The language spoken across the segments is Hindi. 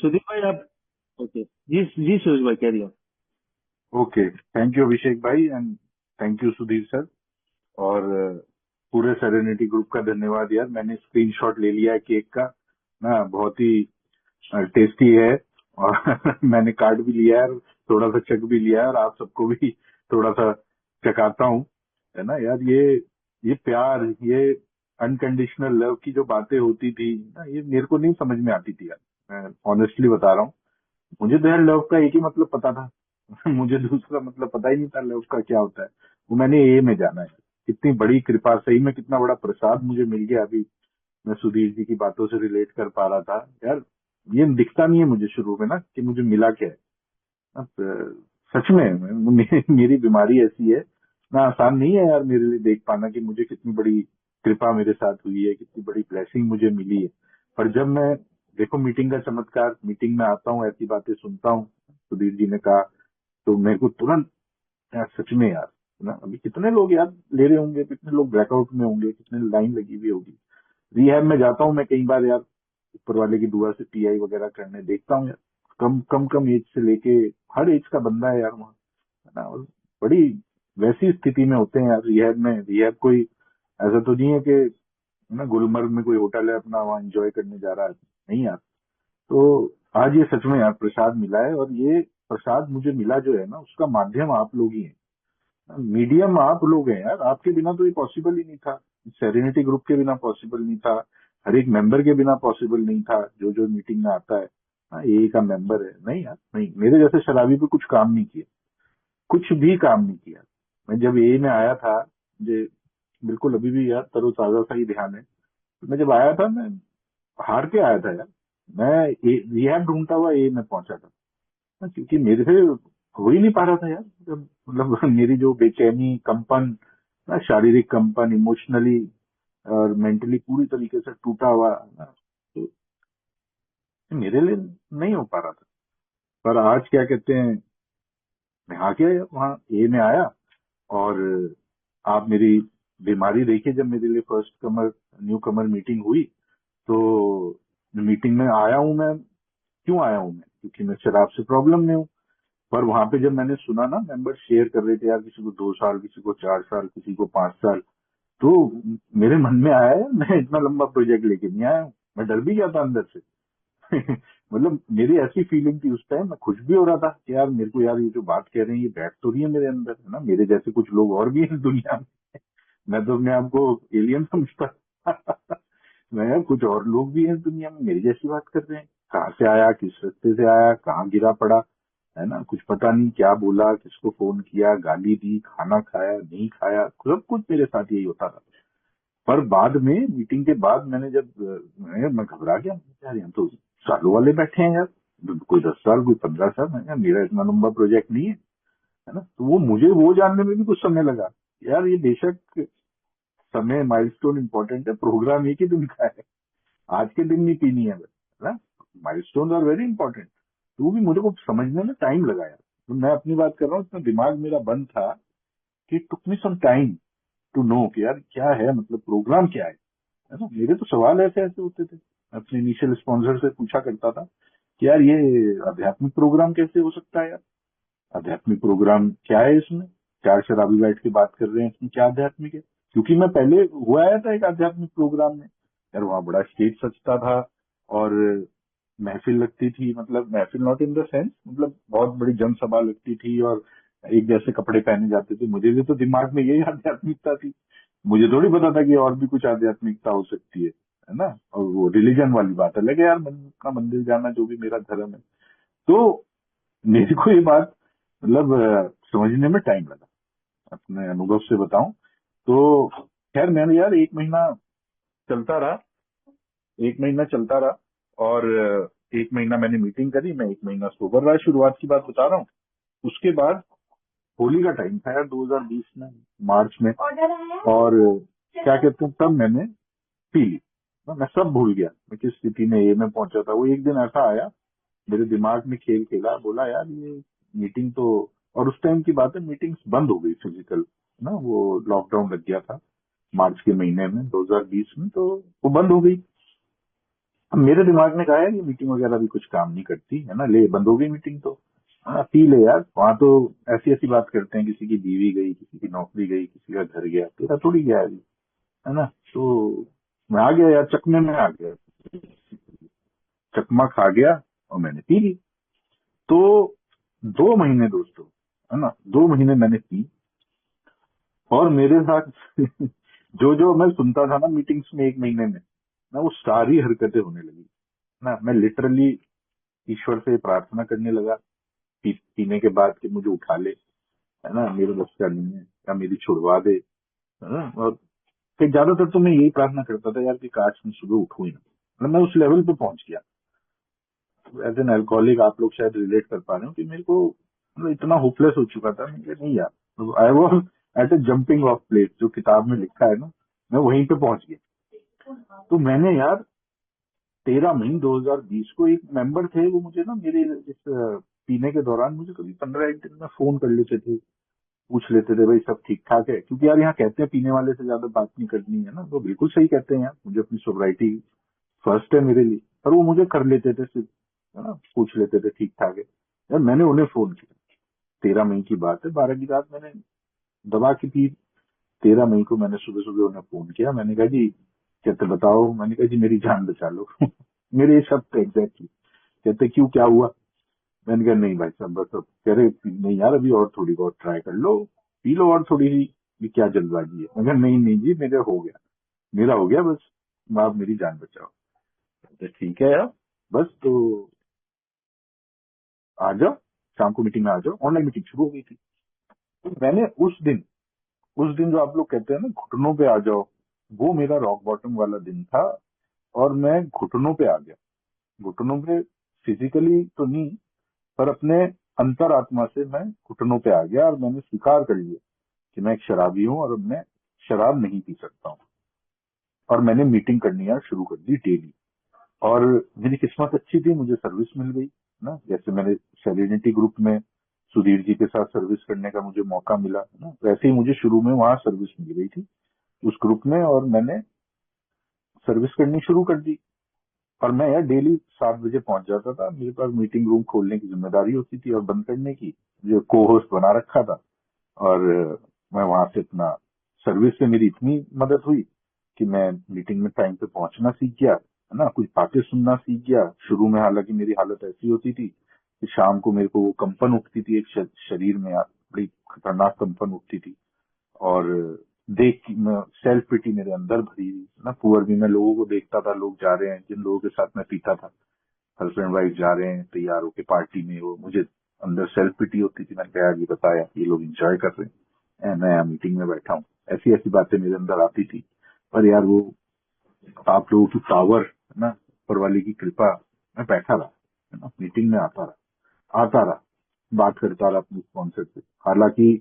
सुदीप भाई आप। ओके जी जी सूरज भाई carry on. Okay, thank you Abhishek भाई and thank you Sudhir sir. और पूरे सेरेनिटी ग्रुप का धन्यवाद यार। मैंने स्क्रीनशॉट ले लिया है केक का ना, बहुत ही टेस्टी है। और मैंने काट भी लिया है, थोड़ा सा चख भी लिया है, और आप सबको भी थोड़ा सा चखाता हूँ। है ना यार, ये प्यार, ये अनकंडीशनल लव की जो बातें होती थी ना, ये मेरे को नहीं समझ में आती थी यार। मैं ऑनेस्टली बता रहा हूँ, मुझे तो यार लव का एक ही मतलब पता था। मुझे दूसरा मतलब पता ही नहीं था लव का क्या होता है। वो मैंने ये में जाना है। कितनी बड़ी कृपा, सही में कितना बड़ा प्रसाद मुझे मिल गया अभी। मैं सुधीर जी की बातों से रिलेट कर पा रहा था यार। ये दिखता नहीं है मुझे शुरू में ना कि मुझे मिला क्या है। अब सच में मेरी बीमारी ऐसी है ना, आसान नहीं है यार मेरे लिए देख पाना कि मुझे कितनी बड़ी कृपा मेरे साथ हुई है, कितनी बड़ी ब्लेसिंग मुझे मिली है। पर जब मैं, देखो मीटिंग का चमत्कार, मीटिंग में आता हूँ, ऐसी बातें सुनता हूँ सुधीर जी ने कहा, तो मेरे को तुरंत यार सच में यार ना, अभी कितने लोग यार ले रहे होंगे, कितने लोग ब्लैकआउट में होंगे, कितने लाइन लगी हुई होगी। रिहैब में जाता हूँ मैं कई बार यार, ऊपर वाले की दुआ से पीआई वगैरह करने देखता हूँ यार। कम कम कम एज से लेके हर एज का बंदा है यार वहाँ, है ना। और बड़ी वैसी स्थिति में होते हैं यार रिहैब में। रिहैब कोई ऐसा तो नहीं है कि ना गुलमर्ग में कोई होटल है अपना वहाँ एंजॉय करने जा रहा है, नहीं यार। तो आज ये सच में यार प्रसाद मिला है, और ये प्रसाद मुझे मिला जो है ना, उसका माध्यम आप लोग ही हैं, मीडियम आप लोग हैं यार। आपके बिना तो ये पॉसिबल ही नहीं था। सेरेनिटी ग्रुप के बिना पॉसिबल नहीं था। हर एक मेंबर के बिना पॉसिबल नहीं था, जो जो मीटिंग में आता है। हाँ, ये का मेंबर है नहीं यार, नहीं मेरे जैसे शराबी पे कुछ काम नहीं किया, कुछ भी काम नहीं किया। मैं जब ए में आया था, मुझे बिल्कुल अभी भी यार तरोताजा सा ही ध्यान है। तो मैं जब आया था, मैं हार के आया था यार। मैं रिहैब ढूंढता हुआ ए में पहुंचा था। हाँ, क्योंकि मेरे से हो ही नहीं पा रहा था यार। जब मतलब मेरी जो बेचैनी, कंपन ना, शारीरिक कंपन, इमोशनली और मेंटली पूरी तरीके से टूटा हुआ ना, तो मेरे लिए नहीं हो पा रहा था। पर आज क्या कहते हैं, मैं आके वहाँ ए में आया, और आप मेरी बीमारी देखिए। जब मेरे लिए फर्स्ट कमर, न्यू कमर मीटिंग हुई, तो मीटिंग में आया हूँ मैं। क्यों आया हूँ मैं? क्योंकि मैं शराब से प्रॉब्लम में हूँ। पर वहां पे जब मैंने सुना ना, मेंबर शेयर कर रहे थे यार, किसी को 2 साल, किसी को 4 साल, किसी को 5 साल, तो मेरे मन में आया है, मैं इतना लंबा प्रोजेक्ट लेके नहीं आया हूँ। मैं डर भी गया था अंदर से। मतलब मेरी ऐसी फीलिंग थी उस टाइम, मैं खुश भी हो रहा था कि यार मेरे को यार ये जो बात कह रहे हैं ये बैठ तो रही है मेरे अंदर, है ना। मेरे जैसे कुछ लोग और भी हैं इस दुनिया में। मैं तो अपने आप को एलियन समझता। मैं यार, कुछ और लोग भी हैं इस दुनिया में मेरी जैसी बात कर रहे हैं। कहाँ से आया, किस रास्ते से आया, कहाँ गिरा पड़ा, है ना, कुछ पता नहीं, क्या बोला, किसको फोन किया, गाली दी, खाना खाया, नहीं खाया, सब कुछ मेरे साथ यही होता था। पर बाद में, मीटिंग के बाद मैंने जब मैं घबरा गया। यार यहाँ तो सालों वाले बैठे हैं यार, कोई 10 साल, कोई 15 साल। मैं कहा, मेरा इतना लंबा प्रोजेक्ट नहीं है ना। तो वो मुझे वो जानने में भी कुछ समय लगा। यार ये बेशक समय, माइलस्टोन इंपॉर्टेंट है, प्रोग्राम एक ही दिन का है, आज के दिन नहीं पीनी है ना। Milestone are very important. तो वो भी मुझे को समझने में टाइम लगा यार। तो मैं अपनी बात कर रहा हूँ, इतना दिमाग मेरा बंद था कि टुक मी सम टाइम टू नो कि यार क्या है, मतलब प्रोग्राम क्या है ना। मेरे तो सवाल ऐसे ऐसे होते थे। अपने इनिशियल स्पॉन्सर से पूछा करता था कि यार ये आध्यात्मिक प्रोग्राम कैसे हो सकता है यार, आध्यात्मिक प्रोग्राम क्या है इसमें, चार शराबी बैठ के बात कर रहे हैं, इसमें क्या आध्यात्मिक है। क्योंकि मैं पहले हुआ आया था एक आध्यात्मिक प्रोग्राम में यार, वहाँ बड़ा स्टेज सजता था, और महफिल लगती थी, मतलब महफिल नॉट इन द सेंस, मतलब बहुत बड़ी जनसभा लगती थी, और एक जैसे कपड़े पहने जाते थे। मुझे भी तो दिमाग में यही आध्यात्मिकता थी, मुझे थोड़ी पता था कि और भी कुछ आध्यात्मिकता हो सकती है ना। और वो रिलीजन वाली बात अलग है यार, मन का मंदिर जाना जो भी मेरा धर्म है। तो मेरे को ये बात मतलब समझने में टाइम लगा, अपने अनुभव से बताऊं तो। खैर मैंने यार 1 महीना चलता रहा, 1 महीना चलता रहा, और 1 महीना मैंने मीटिंग करी, मैं 1 महीना सोबर रहा, शुरुआत की बात बता रहा हूँ। उसके बाद होली का टाइम था यार 2020 में, मार्च में, और क्या कहते हैं, तब मैंने पी ली। मैं सब भूल गया मैं किस स्थिति में ये में पहुंचा था। वो एक दिन ऐसा आया, मेरे दिमाग में खेल खेला, बोला यार ये मीटिंग तो, और उस टाइम की बात है, मीटिंग्स बंद हो गई फिजिकल ना, वो लॉकडाउन लग गया था मार्च के महीने में 2020 में, तो वो बंद हो गई। अब मेरे दिमाग ने कहा है ये मीटिंग वगैरह भी कुछ काम नहीं करती है ना, ले बंद हो गई मीटिंग तो, हाँ पी ले यार, वहां तो ऐसी ऐसी बात करते हैं, किसी की बीवी गई, किसी की नौकरी गई, किसी का घर गया, तेरा थोड़ी गया है ना। तो मैं आ गया यार, चकमे में आ गया, चकमा खा गया और मैंने पी ली। तो 2 महीने दोस्तों, है ना, 2 महीने मैंने पी, और मेरे साथ जो जो मैं सुनता था ना मीटिंग्स में 1 महीने में ना, वो सारी हरकतें होने लगी ना। मैं लिटरली ईश्वर से प्रार्थना करने लगा पीने के बाद कि मुझे उठा ले, है ना, मेरे बस का नहीं है, या मेरी छुड़वा दे, है ना। और फिर ज्यादातर तो मैं यही प्रार्थना करता था यार कि काश मैं सुबह उठूं ही ना, मतलब मैं उस लेवल पे पहुंच गया। एज एन अल्कोहलिक आप लोग शायद रिलेट कर पा रहे हो कि मेरे को मतलब इतना होपलेस हो चुका था, मुझे नहीं यार, I was at A jumping of place, जो किताब में लिखा है ना, मैं वहीं पे पहुंच गया। तो मैंने यार 13 मई 2020 को, एक मेंबर थे वो मुझे ना, मेरे इस पीने के दौरान मुझे कभी 15 एक दिन में फोन कर लेते थे, पूछ लेते थे भाई सब ठीक ठाक है, क्योंकि यार यहाँ कहते हैं पीने वाले से ज्यादा बात नहीं करनी है ना, तो बिल्कुल सही कहते हैं यार, मुझे अपनी सोब्राइटी फर्स्ट है मेरे लिए। पर वो मुझे कर लेते थे सिर्फ, है ना, पूछ लेते थे ठीक ठाक है यार। मैंने उन्हें फोन किया, 13 मई की बात है, 12 की रात मैंने दबा के पी। 13 मई को मैंने सुबह सुबह उन्हें फोन किया, मैंने कहा जी, कहते बताओ, मैंने कहा जी मेरी जान बचा लो मेरे ये शब्द एग्जैक्टली। कहते क्यों, क्या हुआ। मैंने कहा नहीं भाई साहब बस अब, कह रहे नहीं यार अभी और थोड़ी बहुत ट्राई कर लो, पी लो और थोड़ी सी, ये क्या जल्दबाजी है। मैं कहा नहीं नहीं जी, मेरा हो गया, मेरा हो गया बस, आप मेरी जान बचाओ। कहते ठीक है यार, बस तो आ जाओ, शाम को मीटिंग में आ जाओ। ऑनलाइन मीटिंग शुरू हो गई थी। तो मैंने उस दिन जो आप लोग कहते हैं ना घुटनों पे आ जाओ, वो मेरा रॉक बॉटम वाला दिन था। और मैं घुटनों पे आ गया, घुटनों पे, फिजिकली तो नहीं, पर अपने अंतरात्मा से मैं घुटनों पे आ गया, और मैंने स्वीकार कर लिया कि मैं एक शराबी हूँ और अब मैं शराब नहीं पी सकता हूँ। और मैंने मीटिंग करनी यार शुरू कर दी डेली। और मेरी किस्मत अच्छी थी, मुझे सर्विस मिल गई ना, जैसे मैंने सेरेनिटी ग्रुप में सुधीर जी के साथ सर्विस करने का मुझे मौका मिला ना, वैसे ही मुझे शुरू में वहां सर्विस मिल गई थी उस ग्रुप में, और मैंने सर्विस करनी शुरू कर दी। और मैं यार डेली 7 बजे पहुंच जाता था, मेरे पास मीटिंग रूम खोलने की जिम्मेदारी होती थी और बंद करने की, जो को होस्ट बना रखा था। और मैं वहां से अपना, सर्विस से मेरी इतनी मदद हुई कि मैं मीटिंग में टाइम पे पहुंचना सीख गया, है ना, कुछ बातें सुनना सीख गया। शुरू में हालांकि मेरी हालत ऐसी होती थी कि शाम को मेरे को वो कंपन उठती थी एक शरीर में यार, बड़ी खतरनाक कंपन उठती थी। और देख, सेल्फ पिटी मेरे अंदर भरी हुई ना, पुअर भी, मैं लोगों को देखता था, लोग जा रहे हैं, जिन लोगों के साथ मैं पीता था, हस्बैंड वाइफ जा रहे हैं तैयार होके पार्टी में, वो मुझे अंदर सेल्फ पिटी होती थी। मैंने कहा यार ये बताया, ये लोग एंजॉय कर रहे हैं, मैं यहाँ मीटिंग में बैठा हूँ, ऐसी ऐसी बातें मेरे अंदर आती थी। पर यार वो आप लोगों की पावर है ना, ऊपर वाले की कृपा, मैं बैठा रहा, है ना, मीटिंग में आता रहा, बात करता रहा अपने स्पॉन्सर से। हालांकि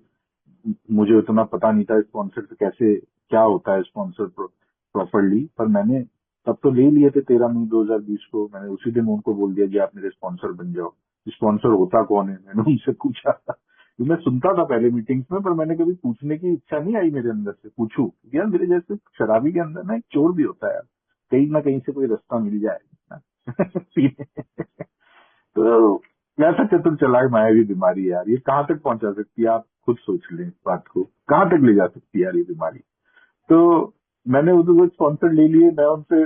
मुझे उतना पता नहीं था स्पॉन्सर से कैसे, क्या होता है स्पॉन्सर प्रॉपरली, पर मैंने तब तो ले लिए थे 13 मई 2020 को, मैंने उसी दिन उनको बोल दिया कि आप मेरे स्पॉन्सर बन जाओ। स्पॉन्सर होता कौन है, मैंने उनसे पूछा कि मैं सुनता था पहले मीटिंग्स में, पर मैंने कभी पूछने की इच्छा नहीं आई मेरे अंदर से पूछूं, क्योंकि यार मेरे जैसे शराबी के अंदर ना एक चोर भी होता है यार, कहीं ना कहीं से कोई रास्ता मिल जाए ना। तो ऐसा चतुर चालाक मायावी बीमारी है यार, ये कहाँ तक पहुंचा सकती है, आप खुद सोच लें इस बात को, कहाँ तक ले जा सकती है यार ये बीमारी। तो मैंने उनको स्पॉन्सर ले लिए, मैं उनसे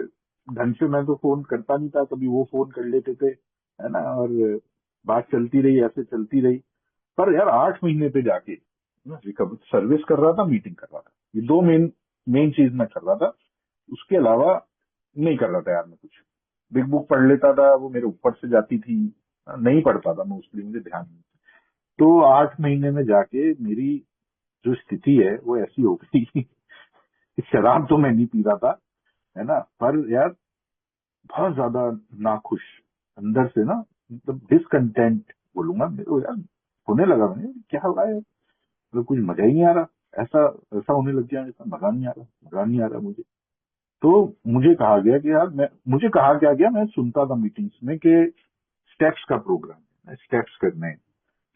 ढंग से, मैं तो फोन करता नहीं था, कभी वो फोन कर लेते थे, है ना, और बात चलती रही, ऐसे चलती रही। पर यार 8 महीने पे जाके रिकवर, सर्विस कर रहा था, मीटिंग कर रहा था, ये दो मेन मेन चीज मैं कर रहा था, उसके अलावा नहीं कर रहा था यार मैं कुछ। बिग बुक पढ़ लेता था, वो मेरे ऊपर से जाती थी, नहीं पढ़ता था मैं, उसके लिए मुझे ध्यान नहीं। तो 8 महीने में जाके मेरी जो स्थिति है वो ऐसी हो गई कि शराब तो मैं नहीं पी रहा था, है ना, पर यार बहुत ज्यादा नाखुश अंदर से ना, मतलब डिसकंटेंट बोलूंगा, मेरे को यार होने लगा, मैंने क्या हुआ है, मतलब कुछ मजा ही नहीं आ रहा, ऐसा ऐसा होने लग गया, ऐसा मजा नहीं आ रहा, मजा नहीं आ रहा मुझे। तो मुझे कहा गया कि यार, मैं, मुझे कहा क्या गया, मैं सुनता था मीटिंग्स में कि स्टेप्स का प्रोग्राम है, स्टेप्स करने हैं,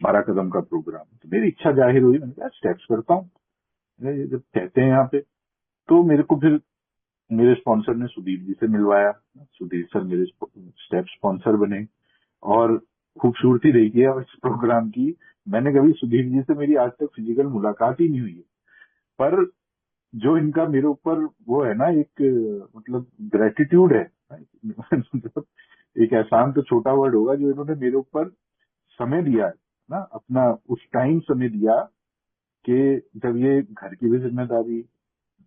12 कदम का प्रोग्राम। तो मेरी इच्छा जाहिर हुई, मैंने कहा स्टेप्स करता हूँ, जब कहते हैं यहाँ पे। तो मेरे को फिर मेरे स्पॉन्सर ने सुधीर जी से मिलवाया। सुधीर सर मेरे स्टेप स्पॉन्सर बने। और खूबसूरती देखिए अब इस प्रोग्राम की, मैंने कभी सुधीर जी से मेरी आज तक फिजिकल मुलाकात ही नहीं हुई है, पर जो इनका मेरे ऊपर वो है ना एक मतलब ग्रेटिट्यूड है मतलब एक एहसान तो छोटा वर्ड होगा, जो इन्होंने मेरे ऊपर समय दिया है ना, अपना उस टाइम समय दिया कि जब ये घर की भी जिम्मेदारी,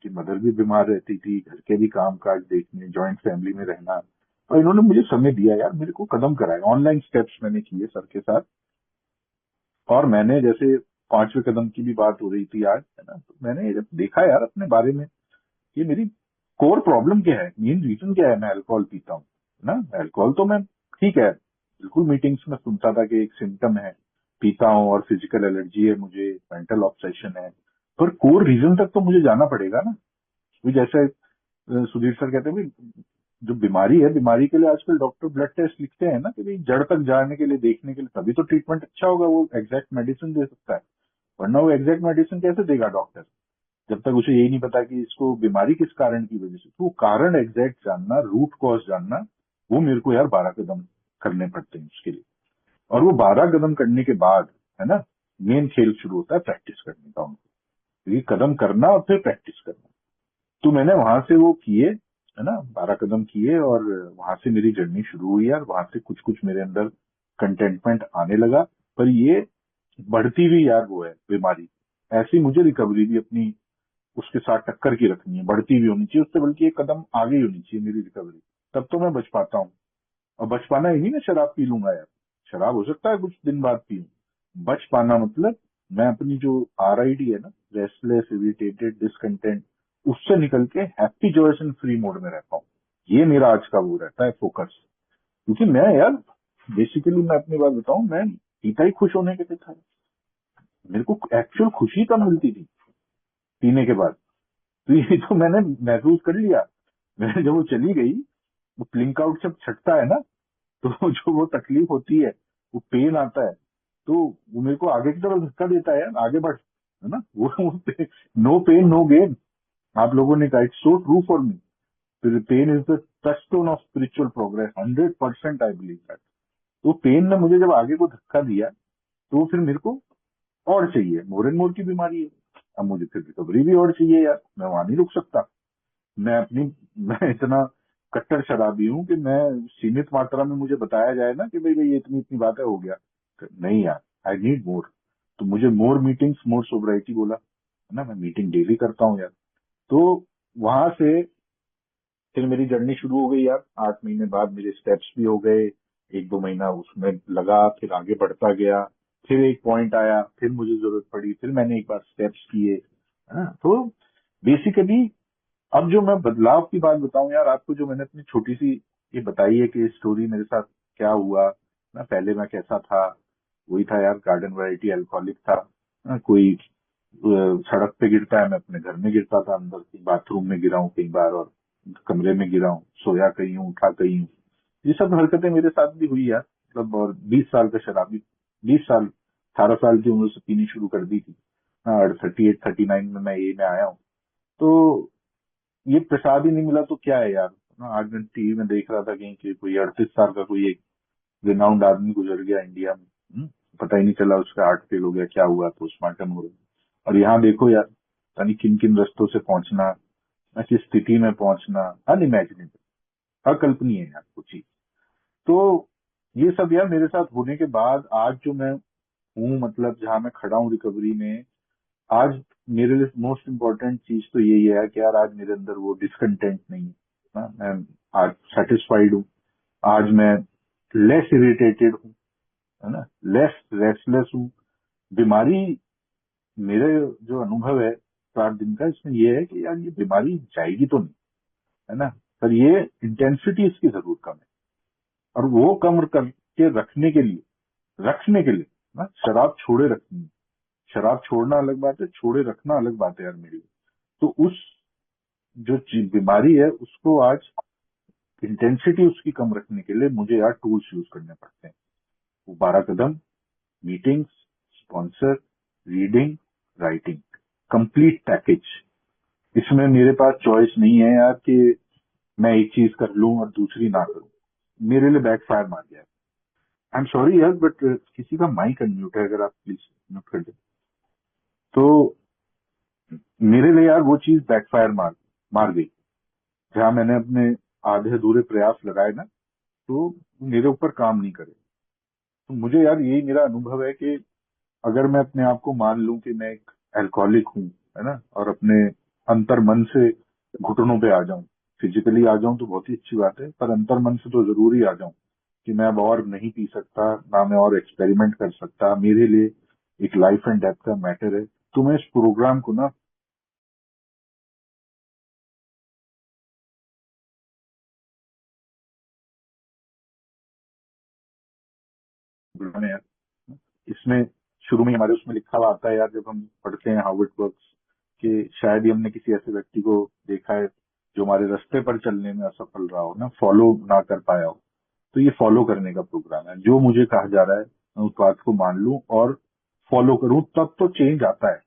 कि मदर भी बीमार रहती थी, घर के भी काम काज देखने, जॉइंट फैमिली में रहना, और इन्होंने मुझे समय दिया यार, मेरे को कदम कराया, ऑनलाइन स्टेप्स मैंने किए सर के साथ। और मैंने जैसे 5वें कदम की भी बात हो रही थी आज, है ना, तो मैंने जब देखा यार अपने बारे में कि मेरी कोर प्रॉब्लम क्या है, मेन रीजन क्या है, मैं अल्कोहल पीता हूँ ना। अल्कोहल तो मैं ठीक है, बिल्कुल मीटिंग्स में सुनता था कि एक सिम्टम है, पीता हूँ और फिजिकल एलर्जी है मुझे, मेंटल ऑब्सेशन है, पर कोर रीजन तक तो मुझे जाना पड़ेगा ना। भी जैसे सुधीर सर कहते हैं भाई, जो बीमारी है, बीमारी के लिए आजकल डॉक्टर ब्लड टेस्ट लिखते हैं ना, कि भाई जड़ तक जाने के लिए, देखने के लिए, तभी तो ट्रीटमेंट अच्छा होगा, वो एग्जैक्ट मेडिसिन दे सकता है। वरना वो एग्जैक्ट मेडिसिन कैसे देगा डॉक्टर, जब तक उसे यही नहीं पता कि इसको बीमारी किस कारण की वजह से। तो वो कारण एग्जैक्ट जानना, रूट कॉज जानना, वो मेरे को यार 12 कदम करने पड़ते हैं उसके लिए। और वो 12 कदम करने के बाद, है ना, मेन खेल शुरू होता है प्रैक्टिस करने का उनको। ये कदम करना और फिर प्रैक्टिस करना। तो मैंने वहां से वो किए, है ना, 12 कदम किए, और वहां से मेरी जर्नी शुरू हुई यार। वहां से कुछ कुछ मेरे अंदर कंटेंटमेंट आने लगा। पर ये बढ़ती हुई यार वो है बीमारी, ऐसी मुझे रिकवरी भी अपनी उसके साथ टक्कर की रखनी है, बढ़ती हुई होनी चाहिए उससे, बल्कि एक कदम आगे ही होनी चाहिए मेरी रिकवरी, तब तो मैं बच पाता हूँ। और बच पाना यही ना शराब पी लूंगा यार, शराब हो सकता है कुछ दिन बाद पीऊं, बच पाना मतलब मैं अपनी जो RID है ना, रेस्टलेस इरिटेटेड डिसकंटेंट, उससे निकल के happy joyous and free mode में रहता हूँ। ये मेरा आज का वो रहता है फोकस। क्योंकि मैं यार बेसिकली, मैं अपनी बात बताऊं, मैं पीता ही खुश होने के लिए था। मेरे को एक्चुअल खुशी तब मिलती थी पीने के बाद। तो ये तो मैंने महसूस कर लिया। मैंने जब वो चली गई, वो ब्लिंक आउट जब छटता है ना, तो जो वो तकलीफ होती है, वो पेन आता है, तो वो मेरे को आगे की तरफ धक्का देता है यार, आगे बढ़, है ना, नो पेन नो गेन। आप लोगों ने कहा, it's so true for me. Pain is the touchstone of spiritual progress, 100% I believe that. तो पेन ने मुझे जब आगे को धक्का दिया, तो फिर मेरे को और चाहिए, मोर एंड मोर की बीमारी है, अब मुझे फिर रिकवरी भी और चाहिए यार, मैं वहां नहीं रुक सकता। मैं अपनी मैं इतना कट्टर शराबी हूँ कि मैं सीमित मात्रा में मुझे बताया जाए ना कि भाई भाई ये इतनी इतनी बातें हो गया, नहीं यार, आई नीड मोर। तो मुझे मोर मीटिंग्स मोर सोब्राइटी बोला, है ना, मैं मीटिंग डेली करता हूँ यार। तो वहां से फिर मेरी जर्नी शुरू हो गई यार। 8 महीने बाद मेरे स्टेप्स भी हो गए, 1-2 महीना उसमें लगा, फिर आगे बढ़ता गया। फिर एक पॉइंट आया, फिर मुझे जरूरत पड़ी, फिर मैंने एक बार स्टेप्स किए, है ना। तो बेसिकली अब जो मैं बदलाव की बात बताऊं यार आपको, जो मैंने अपनी छोटी सी ये बताई है कि स्टोरी मेरे साथ क्या हुआ ना, पहले मैं कैसा था, वही था यार, गार्डन वैरायटी अल्कोहलिक था ना। कोई सड़क पे गिरता है, मैं अपने घर में गिरता था, अंदर की बाथरूम में गिरा हूँ कई बार, और कमरे में गिरा हूँ, सोया कहीं हूँ, उठा कहीं हूँ। ये सब हरकतें मेरे साथ भी हुई यार, मतलब। और 20 साल का शराबी, 20 साल, 18 साल की उम्र से पीनी शुरू कर दी थी। हाँ, 38-39 में मैं ये में आया हूँ। तो ये प्रसाद ही नहीं मिला तो क्या है यार ना। आज मैं टीवी में देख रहा था कहीं कि कोई 38 साल का कोई एक रिनाउंड आदमी गुजर गया इंडिया में। पता ही नहीं चला उसका हार्ट फेल हो गया, क्या हुआ, पोस्टमार्टम हो रहा। और यहाँ देखो यार, पता नहीं किन किन रस्तों से पहुंचना, ना किस स्थिति में पहुंचना, अनइमेजिनेबल, अकल्पनीय है यार कुछ चीज। तो ये सब यार मेरे साथ होने के बाद आज जो मैं हूँ, मतलब जहाँ मैं खड़ा हूँ रिकवरी में आज, मेरे लिए मोस्ट इम्पोर्टेंट चीज तो यही है कि यार आज मेरे अंदर वो डिसकंटेंट नहीं है ना, मैं आज सेटिस्फाइड हूँ। आज मैं लेस इरिटेटेड हूँ, है ना, लेस रेस्टलेस हूँ। बीमारी, मेरे जो अनुभव है 4 दिन का, इसमें ये है कि यार ये बीमारी जाएगी तो नहीं, है ना, पर ये इंटेंसिटी इसकी जरूर कम है। और वो कम करके रखने के लिए ना, शराब छोड़े रखनी है। शराब छोड़ना अलग बात है, छोड़े रखना अलग बात है यार मेरे लिए। तो उस जो बीमारी है उसको आज इंटेंसिटी उसकी कम रखने के लिए मुझे यार टूल्स यूज करने पड़ते हैं। वो 12 कदम, meetings, sponsor, reading, writing, complete package. इसमें मेरे पास चॉइस नहीं है यार कि मैं एक चीज कर लूं और दूसरी ना करूं। मेरे लिए बैकफायर मार गया। आई एम सॉरी यार, बट किसी का माइक अनम्यूट है, अगर आप प्लीज म्यूट कर दें। तो मेरे लिए यार वो चीज बैकफायर मार मार गई। जहां मैंने अपने आधे अधूरे प्रयास लगाए ना, तो मेरे ऊपर काम नहीं करे। तो मुझे यार यही मेरा अनुभव है कि अगर मैं अपने आप को मान लूं कि मैं एक अल्कोहलिक हूँ, है ना, और अपने अंतर मन से घुटनों पे आ जाऊं, फिजिकली आ जाऊं तो बहुत ही अच्छी बात है, पर अंतर मन से तो जरूर ही आ जाऊं कि मैं अब और नहीं पी सकता, ना मैं और एक्सपेरिमेंट कर सकता, मेरे लिए एक लाइफ एंड डेथ का मैटर है। तो मैं इस प्रोग्राम को ना प्रोग्राम है यार, इसमें शुरू में ही हमारे उसमें लिखा हुआ आता है यार, जब हम पढ़ते हैं हाउ इट वर्क्स, कि शायद ही हमने किसी ऐसे व्यक्ति को देखा है जो हमारे रास्ते पर चलने में असफल रहा हो, ना फॉलो ना कर पाया हो। तो ये फॉलो करने का प्रोग्राम है। जो मुझे कहा जा रहा है मैं उस बात को मान लूं और फॉलो करूं, तब तो चेंज आता है।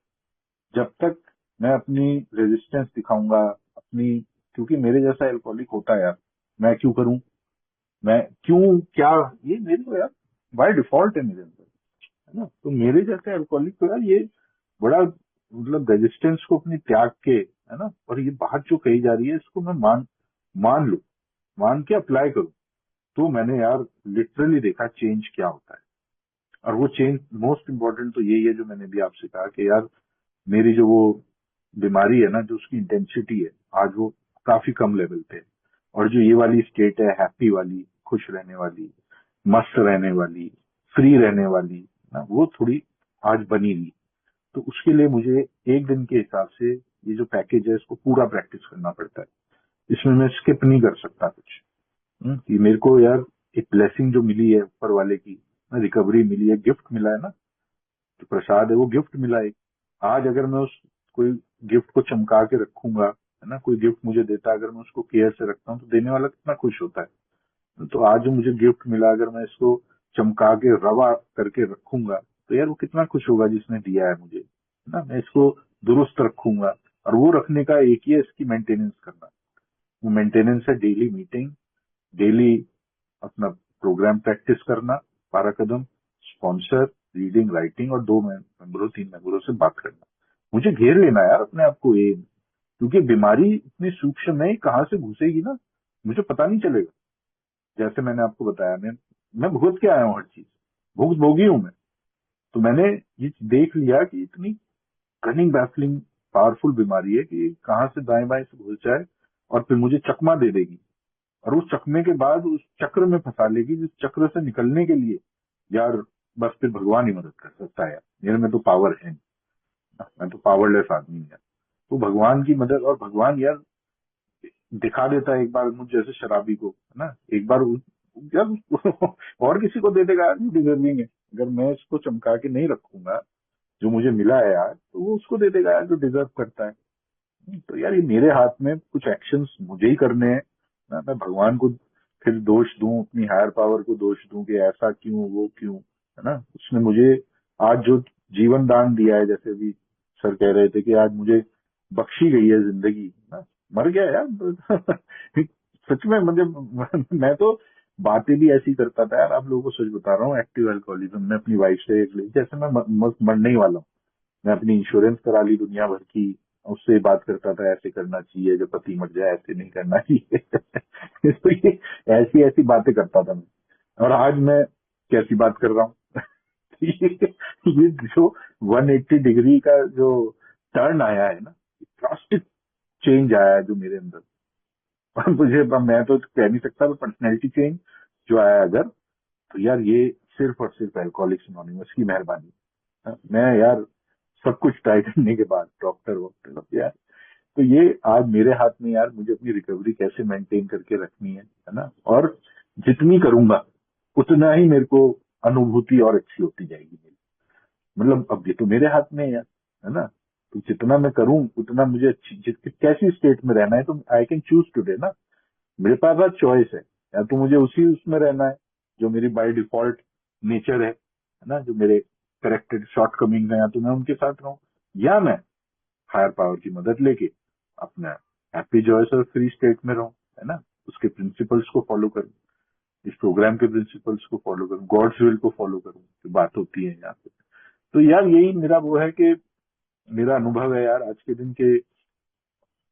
जब तक मैं अपनी रेजिस्टेंस दिखाऊंगा अपनी, क्योंकि मेरे जैसा एल्कोहलिक होता है यार, मैं क्यों करूं, मैं क्यों क्या, ये मेरे को यार बाय डिफॉल्ट है मेरे अंदर, है ना। तो मेरे जैसे अल्कोहलिक को यार ये बड़ा, मतलब रेजिस्टेंस को अपनी त्याग के, है ना, और ये बात जो कही जा रही है इसको मैं मान मान लूं, मान के अप्लाई करूं, तो मैंने यार लिटरली देखा चेंज क्या होता है। और वो चेंज मोस्ट इम्पोर्टेंट तो यही है जो मैंने भी आपसे कहा कि यार मेरी जो वो बीमारी है ना, जो उसकी इंटेंसिटी है, आज वो काफी कम लेवल पे है। और जो ये वाली स्टेट है हैप्पी वाली, खुश रहने वाली, मस्त रहने वाली, फ्री रहने वाली ना, वो थोड़ी आज बनी नहीं। तो उसके लिए मुझे एक दिन के हिसाब से ये जो पैकेज है इसको पूरा प्रैक्टिस करना पड़ता है। इसमें मैं स्किप नहीं कर सकता कुछ। ये मेरे को यार एक ब्लेसिंग जो मिली है ऊपर वाले की, ना रिकवरी मिली है, गिफ्ट मिला है ना, जो प्रसाद है वो गिफ्ट मिला है। आज अगर मैं उस कोई गिफ्ट को चमका के रखूंगा, है ना, कोई गिफ्ट मुझे देता है, अगर मैं उसको केयर से रखता हूँ तो देने वाला कितना खुश होता है। तो आज जो मुझे गिफ्ट मिला, अगर मैं इसको चमका के रवा करके रखूंगा, तो यार वो कितना खुश होगा जिसने दिया है मुझे, है ना। मैं इसको दुरुस्त रखूंगा, और वो रखने का एक ही है, इसकी मेंटेनेंस करना। वो मेंटेनेंस है डेली मीटिंग, डेली अपना प्रोग्राम प्रैक्टिस करना, 12 कदम, स्पॉन्सर, रीडिंग, राइटिंग, और 2 मेंबरों 3 मेंबरों से बात करना। मुझे घेर लेना यार अपने आप को एम, क्योंकि बीमारी इतनी सूक्ष्म है, कहाँ से घुसेगी ना मुझे पता नहीं चलेगा। जैसे मैंने आपको बताया, मैं भुगत के आया हूँ हर चीज, भुगत भोगी हूं मैं। तो मैंने ये देख लिया कि इतनी कनिंग बैफलिंग पावरफुल बीमारी है कि कहाँ से दाएं बाएं से घुस जाए और फिर मुझे चकमा दे देगी, और उस चकमे के बाद उस चक्र में फंसा लेगी, जिस चक्र से निकलने के लिए यार बस फिर भगवान ही मदद कर सकता है यार, मेरे में तो पावर है नहीं, मैं तो पावरलेस आदमी हूं यार। तो भगवान की मदद, और भगवान यार दिखा देता है एक बार मुझ जैसे शराबी को, है ना, एक बार यार उसको और किसी को दे देगा यार जो डिजर्विंग है। अगर मैं इसको चमका के नहीं रखूंगा, जो मुझे मिला है यार, तो वो उसको दे देगा यार जो डिजर्व करता है। तो यार ये मेरे हाथ में कुछ एक्शंस मुझे ही करने हैं ना। मैं भगवान को फिर दोष दूं, अपनी हायर पावर को दोष दूं कि ऐसा क्यों वो क्यों, है ना। उसने मुझे आज जो जीवन दान दिया है, जैसे अभी सर कह रहे थे कि आज मुझे बख्शी गई है जिंदगी ना, मर गया यार सच में मुझे मैं तो बातें भी ऐसी करता था यार, आप लोगों को सच बता रहा हूँ, एक्टिव अल्कोहलिज्म में अपनी वाइफ से जैसे मैं मरने ही वाला हूँ। मैं अपनी इंश्योरेंस करा ली दुनिया भर की, उससे बात करता था ऐसे करना चाहिए, जब पति मर जाए ऐसे नहीं करना चाहिए तो ये ऐसी ऐसी बातें करता था मैं। और आज मैं कैसी बात कर रहा हूँ ये जो 180 डिग्री का जो टर्न आया है ना, ड्रास्टिक चेंज आया है जो मेरे अंदर। और मुझे, मैं तो कह नहीं सकता, पर्सनैलिटी चेंज जो आया है अगर, तो यार ये सिर्फ और सिर्फ एल्कोहलिक्स अनोनिमस की मेहरबानी है। मैं यार सब कुछ ट्राई करने के बाद डॉक्टर वॉक्टर यार, तो ये आज मेरे हाथ में यार, मुझे अपनी रिकवरी कैसे मेंटेन करके रखनी है ना। और जितनी करूंगा उतना ही मेरे को अनुभूति और अच्छी होती जाएगी मेरी। मतलब अब ये तो मेरे हाथ में है ना। तो जितना मैं करूं उतना मुझे अच्छी कैसी स्टेट में रहना है, तो आई कैन चूज टुडे ना। मेरे पास आज चॉइस है, या तो मुझे उसी उसमें रहना है जो मेरी बाय डिफॉल्ट नेचर है ना, जो मेरे करेक्टेड शॉर्ट कमिंग है, या तो मैं उनके साथ रहूं, या मैं हायर पावर की मदद लेके अपना हैप्पी जॉयस और फ्री स्टेट में रहूं, है ना, उसके प्रिंसिपल्स को फॉलो करूं, इस प्रोग्राम के प्रिंसिपल्स को फॉलो करूं, गॉड्स विल को फॉलो करूं, जो बात होती है यहाँ पे। तो यार यही मेरा वो है कि मेरा अनुभव है यार आज के दिन के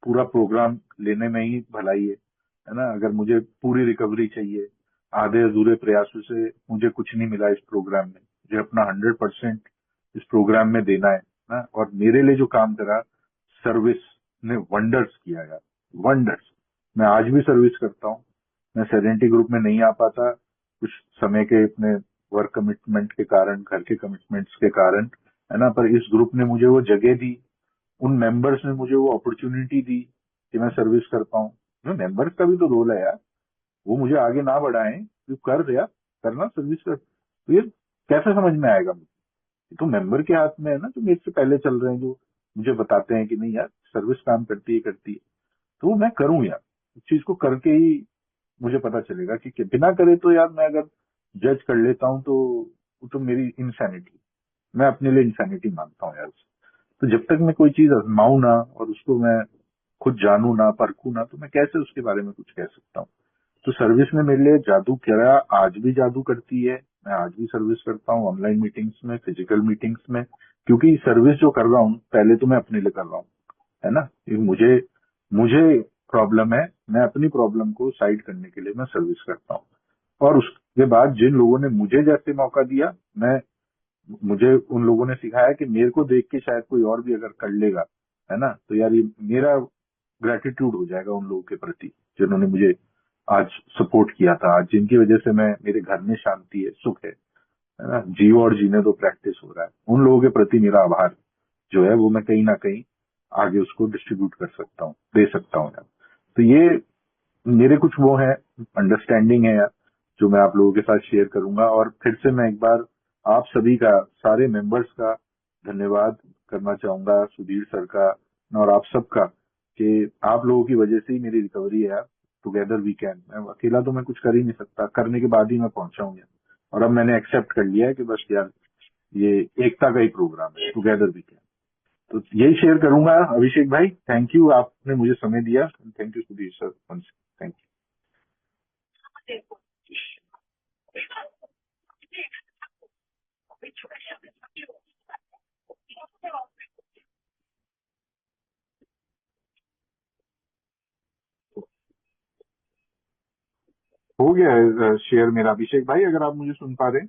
पूरा प्रोग्राम लेने में ही भलाई है ना। अगर मुझे पूरी रिकवरी चाहिए, आधे अधूरे प्रयासों से मुझे कुछ नहीं मिला इस प्रोग्राम में, मुझे अपना 100% इस प्रोग्राम में देना है ना। और मेरे लिए जो काम करा, सर्विस ने वंडर्स किया यार, वंडर्स। मैं आज भी सर्विस करता हूँ। मैं सेरेनिटी ग्रुप में नहीं आ पाता कुछ समय के अपने वर्क कमिटमेंट के कारण, घर के कमिटमेंट्स के कारण, है ना, पर इस ग्रुप ने मुझे वो जगह दी, उन मेंबर्स ने मुझे वो अपॉर्चुनिटी दी कि मैं सर्विस कर पाऊं। मेंबर्स का भी तो रोल है यार, वो मुझे आगे ना बढ़ाएं, तू कर दिया, करना सर्विस कर, तो ये कैसे समझ में आएगा मुझे? ये तो मेंबर के हाथ में है ना, जो मेरे से पहले चल रहे हैं, जो मुझे बताते हैं कि नहीं यार सर्विस काम करती है, तो वो मैं करूं यार। उस चीज को करके ही मुझे पता चलेगा कि बिना करे तो यार मैं अगर जज कर लेता हूँ तो वो तो मेरी इंसैनिटी, मैं अपने लिए इंसैनिटी मानता हूँ यार। तो जब तक मैं कोई चीज आजमाऊं ना और उसको मैं खुद जानू ना, परखू ना, तो मैं कैसे उसके बारे में कुछ कह सकता हूँ। तो सर्विस ने मेरे लिए जादू करा, आज भी जादू करती है। मैं आज भी सर्विस करता हूँ, ऑनलाइन मीटिंग्स में, फिजिकल मीटिंग्स में, क्योंकि सर्विस जो कर रहा हूँ पहले तो मैं अपने लिए कर रहा हूँ, है ना। ये मुझे मुझे प्रॉब्लम है, मैं अपनी प्रॉब्लम को साइड करने के लिए मैं सर्विस करता हूँ। और उसके बाद जिन लोगों ने मुझे जैसे मौका दिया, मैं मुझे उन लोगों ने सिखाया कि मेरे को देख के शायद कोई और भी अगर कर लेगा, है ना, तो यार ये मेरा ग्रेटिट्यूड हो जाएगा उन लोगों के प्रति जिन्होंने मुझे आज सपोर्ट किया था, आज जिनकी वजह से मैं, मेरे घर में शांति है, सुख है ना, जियो और जीने दो प्रैक्टिस हो रहा है। उन लोगों के प्रति मेरा आभार जो है वो मैं कहीं ना कहीं आगे उसको डिस्ट्रीब्यूट कर सकता हूँ, दे सकता हूँ यार। तो ये मेरे कुछ वो है, अंडरस्टैंडिंग है यार, जो मैं आप लोगों के साथ शेयर करूंगा। और फिर से मैं एक बार आप सभी का, सारे मेंबर्स का धन्यवाद करना चाहूंगा, सुधीर सर का और आप सबका, कि आप लोगों की वजह से ही मेरी रिकवरी है यार। टुगेदर वी कैन, मैं अकेला तो मैं कुछ कर ही नहीं सकता, करने के बाद ही मैं पहुंचा हूँ यार। और अब मैंने एक्सेप्ट कर लिया है कि बस यार ये एकता का ही प्रोग्राम है, टुगेदर वी कैन। तो यही शेयर करूंगा। अभिषेक भाई, थैंक यू, आपने मुझे समय दिया। Thank you Sudhir sir, thank you. हो गया है शेयर मेरा, अभिषेक भाई, अगर आप मुझे सुन पा रहे हैं।